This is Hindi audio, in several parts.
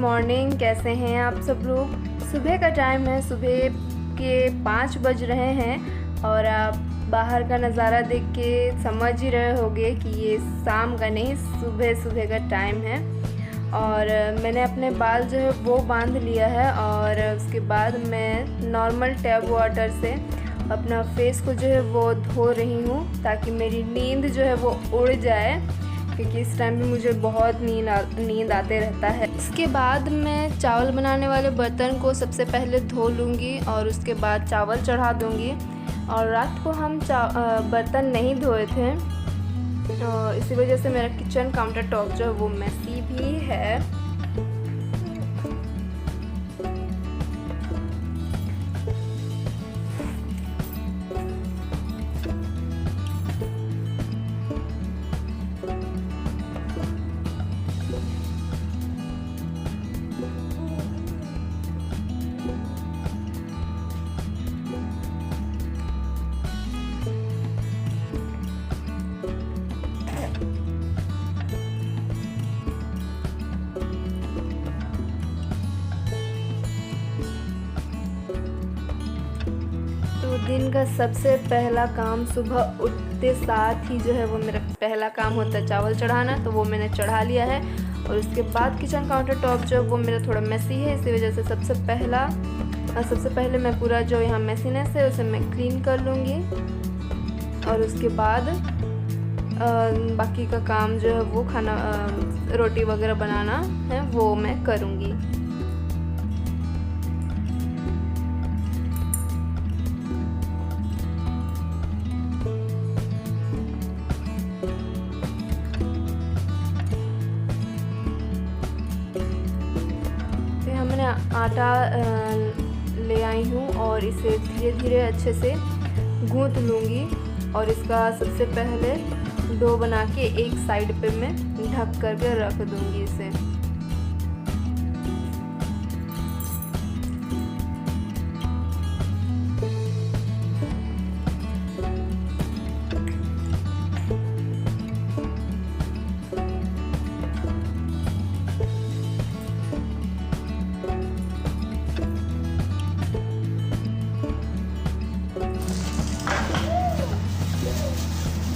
मॉर्निंग, कैसे हैं आप सब लोग। सुबह का टाइम है, सुबह के 5 बज रहे हैं और आप बाहर का नज़ारा देख के समझ ही रहे होंगे कि ये शाम का नहीं, सुबह सुबह का टाइम है। और मैंने अपने बाल जो है वो बांध लिया है और उसके बाद मैं नॉर्मल टैप वाटर से अपना फेस को जो है वो धो रही हूँ ताकि मेरी नींद जो है वो उड़ जाए, क्योंकि इस टाइम पे मुझे बहुत नींद आते रहता है। इसके बाद मैं चावल बनाने वाले बर्तन को सबसे पहले धो लूँगी और उसके बाद चावल चढ़ा दूँगी। और रात को हम बर्तन नहीं धोए थे, इसी वजह से मेरा किचन काउंटर टॉप जो है वो मैसी भी है। तो दिन का सबसे पहला काम सुबह उठते साथ ही जो है वो मेरा पहला काम होता है चावल चढ़ाना, तो वो मैंने चढ़ा लिया है। और उसके बाद किचन काउंटर टॉप जो वो मेरा थोड़ा मैसी है, इसी वजह से सबसे पहले मैं पूरा जो यहाँ मैसीनेस है उसे मैं क्लीन कर लूँगी और उसके बाद बाकी का काम जो है वो खाना रोटी वगैरह बनाना है वो मैं करूँगी। मैंने आटा ले आई हूँ और इसे धीरे धीरे अच्छे से गूँथ लूँगी और इसका सबसे पहले डो बना के एक साइड पे मैं ढक करके रख दूँगी इसे।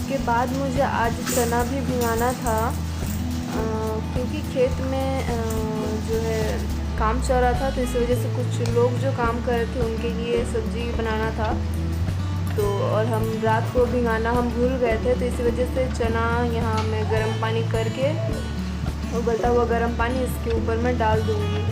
के बाद मुझे आज चना भी भिगाना था, क्योंकि खेत में जो है काम चल रहा था, तो इस वजह से कुछ लोग जो काम कर रहे थे उनके लिए सब्ज़ी बनाना था। तो और हम रात को भिगाना हम भूल गए थे, तो इसी वजह से चना यहाँ मैं गर्म पानी करके उबलता हुआ गर्म पानी इसके ऊपर मैं डाल दूँगी।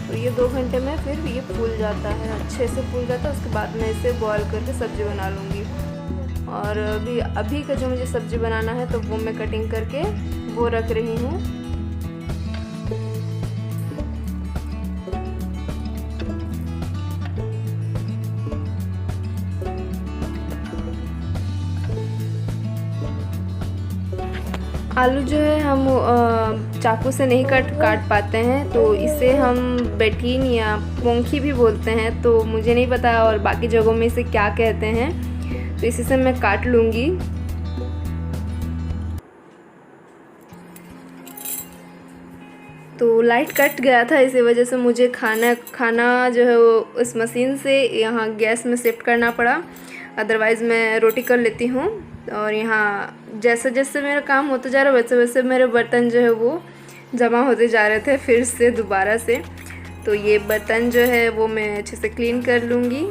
तो ये 2 घंटे में फिर ये फूल जाता है, अच्छे से फूल जाता है। उसके बाद मैं इसे बॉयल करके सब्ज़ी बना लूँगी। और अभी का जो मुझे सब्ज़ी बनाना है तो वो मैं कटिंग करके वो रख रही हूँ। आलू जो है हम चाकू से नहीं काट पाते हैं, तो इसे हम बेटीन या पोंखी भी बोलते हैं, तो मुझे नहीं पता और बाकी जगहों में इसे क्या कहते हैं। तो इसी से मैं काट लूँगी। तो लाइट कट गया था, इसी वजह से मुझे खाना जो है वो उस मशीन से यहाँ गैस में शिफ्ट करना पड़ा, अदरवाइज़ मैं रोटी कर लेती हूँ। और यहाँ जैसे जैसे मेरा काम होता जा रहा है वैसे वैसे मेरे बर्तन जो है वो जमा होते जा रहे थे फिर से दोबारा से। तो ये बर्तन जो है वो मैं अच्छे से क्लीन कर लूँगी।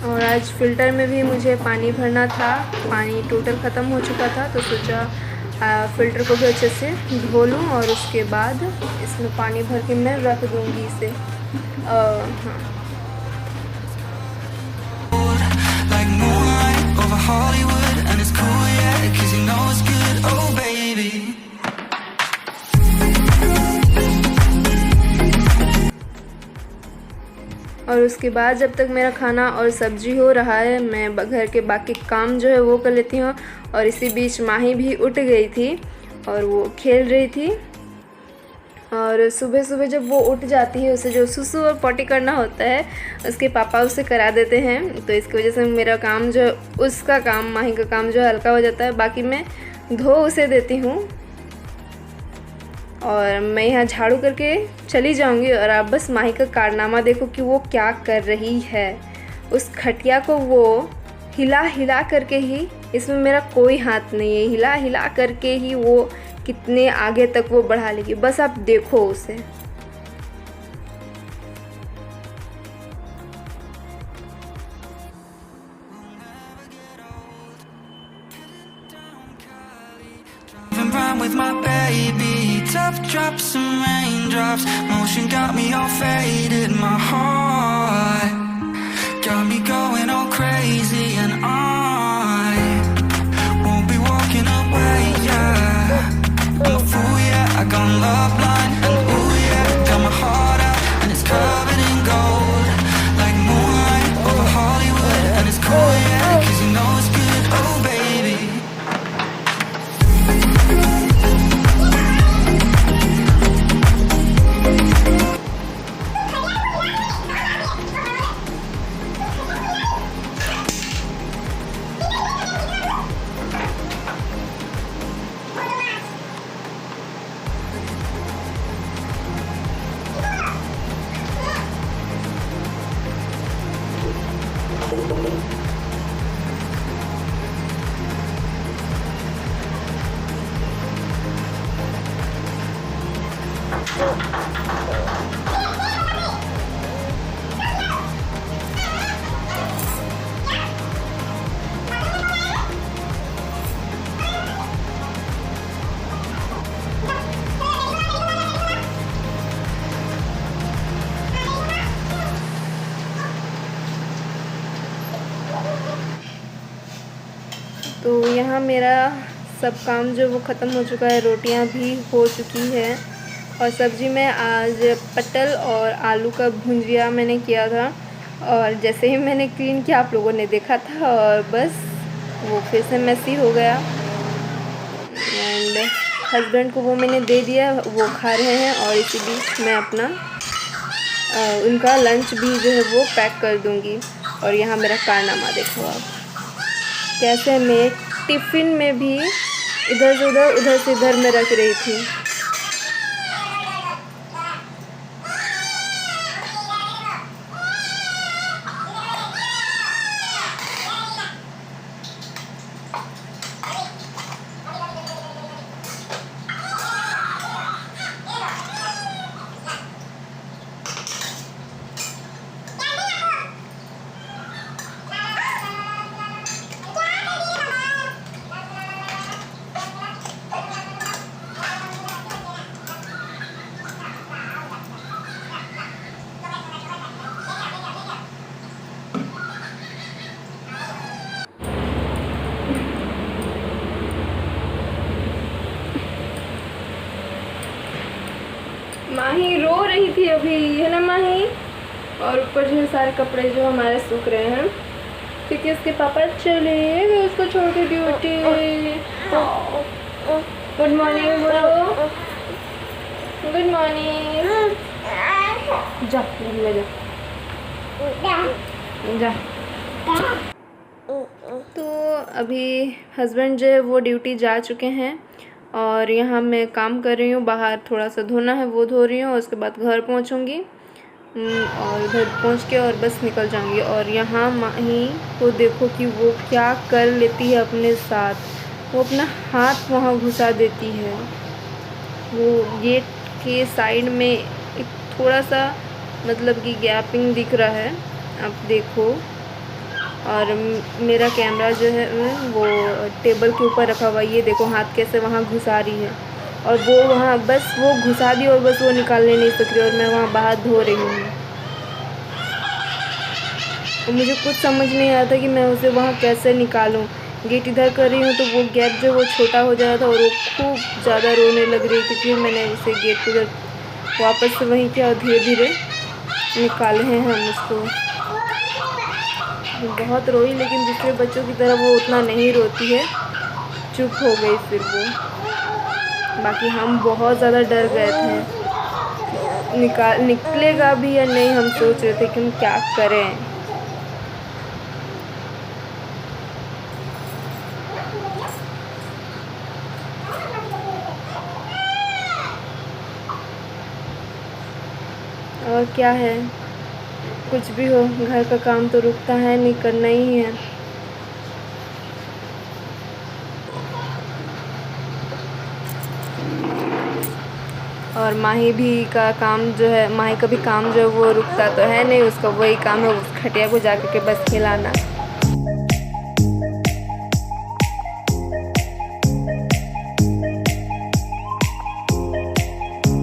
और आज फ़िल्टर में भी मुझे पानी भरना था, पानी टोटल ख़त्म हो चुका था, तो सोचा फ़िल्टर को भी अच्छे से धो लूँ और उसके बाद इसमें पानी भर के मैं रख दूँगी इसे। हाँ। और उसके बाद जब तक मेरा खाना और सब्ज़ी हो रहा है मैं घर के बाकी काम जो है वो कर लेती हूँ। और इसी बीच माही भी उठ गई थी और वो खेल रही थी। और सुबह सुबह जब वो उठ जाती है, उसे जो सुसु और पॉटी करना होता है उसके पापा उसे करा देते हैं। तो इसकी वजह से मेरा काम जो, उसका काम, माही का काम जो हल्का हो जाता है। बाकी मैं धो उसे देती हूँ और मैं यहाँ झाड़ू करके चली जाऊँगी। और आप बस माही का कारनामा देखो कि वो क्या कर रही है। उस खटिया को वो हिला हिला करके ही, इसमें मेरा कोई हाथ नहीं है, हिला हिला करके ही वो कितने आगे तक वो बढ़ा लेगी। बस आप देखो उसे। With my baby, tough drops and raindrops, motion got me all faded, my heart got me going all crazy, and I won't be walking away, yeah. I'm a fool, yeah, I got a love line, and ooh yeah, got my heart out, and it's covered in gold, like moonlight over Hollywood, and it's cool, yeah, 'cause you know it's good, oh baby. तो यहाँ मेरा सब काम जो वो ख़त्म हो चुका है। रोटियाँ भी हो चुकी है और सब्ज़ी में आज पटल और आलू का भुंजिया मैंने किया था। और जैसे ही मैंने क्लीन किया आप लोगों ने देखा था और बस वो फिर से मेसी हो गया। एंड हस्बैंड को वो मैंने दे दिया, वो खा रहे हैं। और इसी बीच मैं अपना उनका लंच भी जो है वो पैक कर दूँगी। और यहाँ मेरा कारनामा देखो आप, कैसे मैं टिफ़िन में भी इधर से उधर में रख रही थी। माही रो रही थी अभी, है ना माही। और ऊपर जो सारे कपड़े जो हमारे सूख रहे हैं क्योंकि उसके पापा चले गए उसको छोड़ के ड्यूटी। गुड मॉर्निंग बोलो, गुड मॉर्निंग। जा जा। तो अभी हस्बैंड जो है वो ड्यूटी जा चुके हैं और यहाँ मैं काम कर रही हूँ। बाहर थोड़ा सा धोना है वो धो रही हूँ। उसके बाद घर पहुँचूँगी और घर पहुँच के और बस निकल जाऊँगी। और यहाँ माही को देखो कि वो क्या कर लेती है अपने साथ। वो अपना हाथ वहाँ घुसा देती है। वो गेट के साइड में एक थोड़ा सा मतलब कि गैपिंग दिख रहा है, आप देखो। और मेरा कैमरा जो है वो टेबल के ऊपर रखा हुआ है। ये देखो हाथ कैसे वहाँ घुसा रही है। और वो वहाँ बस वो घुसा दी और बस वो निकालने नहीं सक रही। और मैं वहाँ बाहर धो रही हूँ और मुझे कुछ समझ नहीं आ रहा था कि मैं उसे वहाँ कैसे निकालूँ। गेट इधर कर रही हूँ तो वो गैप जो वो छोटा हो जा रहा था और वो खूब ज़्यादा रोने लग रही थी। फिर मैंने उसे गेट उधर वापस से वहीं किया और धीरे धीरे निकाले हैं हम उसको। बहुत रोई, लेकिन दूसरे बच्चों की तरह वो उतना नहीं रोती है, चुप हो गई फिर वो। बाकी हम बहुत ज़्यादा डर गए थे। निकलेगा भी या नहीं, हम सोच रहे थे कि हम क्या करें। और क्या है, कुछ भी हो, घर का काम तो रुकता है नहीं, करना ही है। और माही भी का काम जो है, माही का भी काम जो है वो रुकता तो है नहीं, उसका वही काम है उस खटिया को जाकर के बस खिलाना।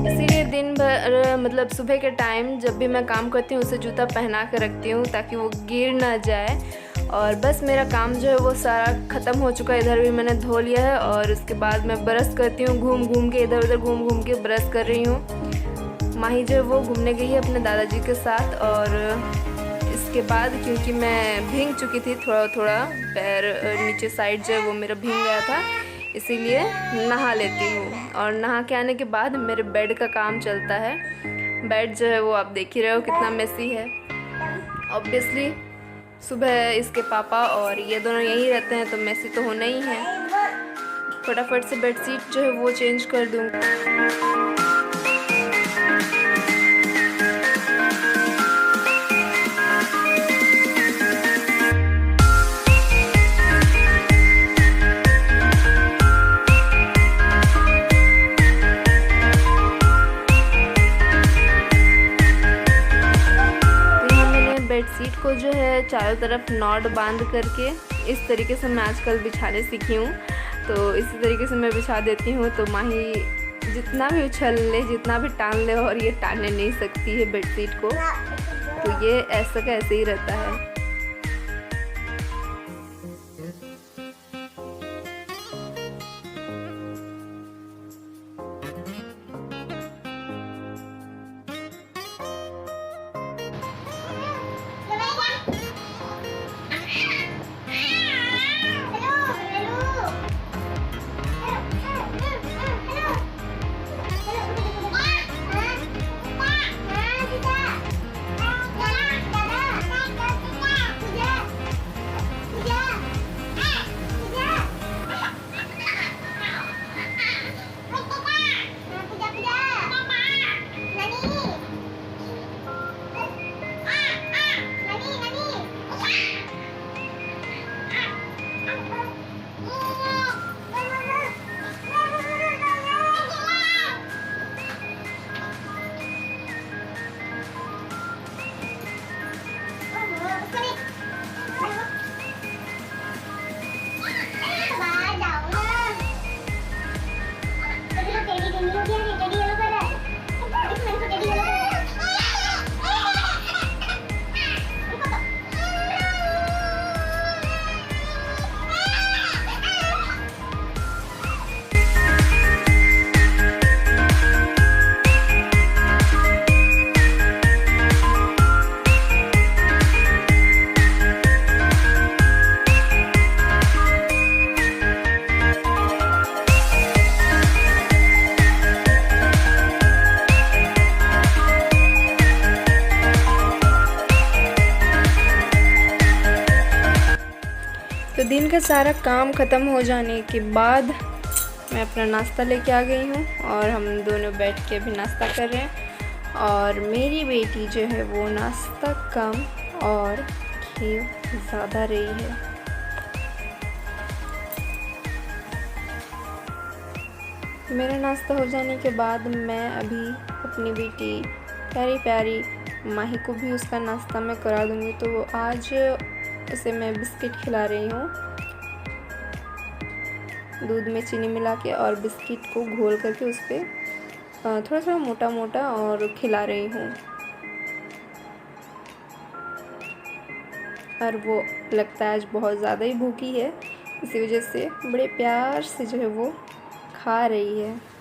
इसीलिए दिन भर मतलब सुबह के टाइम जब भी मैं काम करती हूँ उसे जूता पहना कर रखती हूँ ताकि वो गिर ना जाए। और बस मेरा काम जो है वो सारा ख़त्म हो चुका है। इधर भी मैंने धो लिया है और उसके बाद मैं ब्रश करती हूँ, घूम घूम के इधर उधर घूम घूम के ब्रश कर रही हूँ। माही जो है वो घूमने गई है अपने दादाजी के साथ। और इसके बाद क्योंकि मैं भीग चुकी थी, थोड़ा थोड़ा पैर नीचे साइड जो है वो मेरा भीग गया था, इसीलिए नहा लेती हूँ। और नहा के आने के बाद मेरे बेड का काम चलता है। बेड जो है वो आप देख ही रहे हो कितना मेसी है। ऑब्वियसली सुबह इसके पापा और ये दोनों यहीं रहते हैं तो मेसी तो होना ही है। फटाफट से बेडशीट जो है वो चेंज कर दूँगी। बेडशीट को जो है चारों तरफ नॉट बांध करके इस तरीके से मैं आजकल बिछाने सीखी हूँ। तो इसी तरीके से मैं बिछा देती हूँ तो माही जितना भी उछल ले, जितना भी टान ले, और ये टानने नहीं सकती है बेडशीट को। तो ये ऐसा का ऐसे ही रहता है। तो दिन का सारा काम ख़त्म हो जाने के बाद मैं अपना नाश्ता लेके आ गई हूँ और हम दोनों बैठ के अभी नाश्ता कर रहे हैं। और मेरी बेटी जो है वो नाश्ता कम और खीर ज़्यादा रही है। मेरा नाश्ता हो जाने के बाद मैं अभी अपनी बेटी प्यारी प्यारी माही को भी उसका नाश्ता मैं करा दूँगी। तो आज उसे मैं बिस्किट खिला रही हूँ, दूध में चीनी मिला के और बिस्किट को घोल करके उस पर थोड़ा थोड़ा मोटा मोटा और खिला रही हूँ। और वो लगता है आज बहुत ज़्यादा ही भूखी है, इसी वजह से बड़े प्यार से जो है वो खा रही है।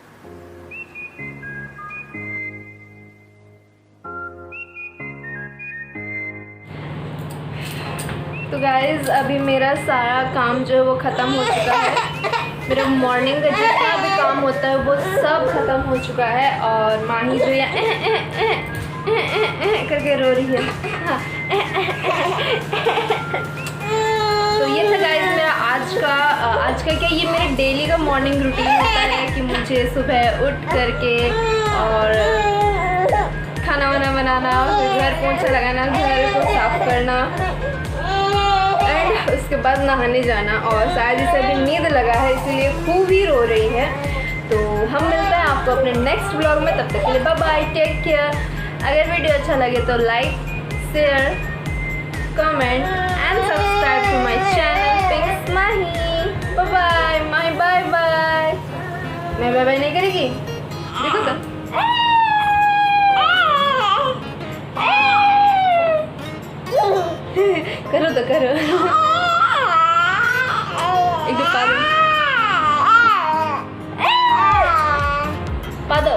तो गाइज़ अभी मेरा सारा काम जो है वो ख़त्म हो चुका है। मेरा मॉर्निंग का जितना भी काम होता है वो सब खत्म हो चुका है और माही जो है करके रो रही है। तो ये था गाइस मेरा आज का क्या, ये मेरे डेली का मॉर्निंग रूटीन होता है कि मुझे सुबह उठ करके और खाना वाना बनाना, फिर घर पोंछा लगाना, घर को साफ करना एंड उसके बाद नहाने जाना। और शायद इसे अभी नींद लगा है इसीलिए खूब ही रो रही है। तो हम मिलते हैं आपको अपने नेक्स्ट व्लॉग में, तब तक के लिए बाय बाय, टेक केयर। अगर वीडियो अच्छा लगे तो like, share, comment and subscribe to my channel pinks Mahi. Bye bye, Mahi bye bye. मैं बाय बाय नहीं करेगी, देखो तो। करो तो करो, एक दो पा दो।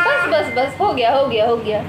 बस बस बस, हो गया हो गया हो गया।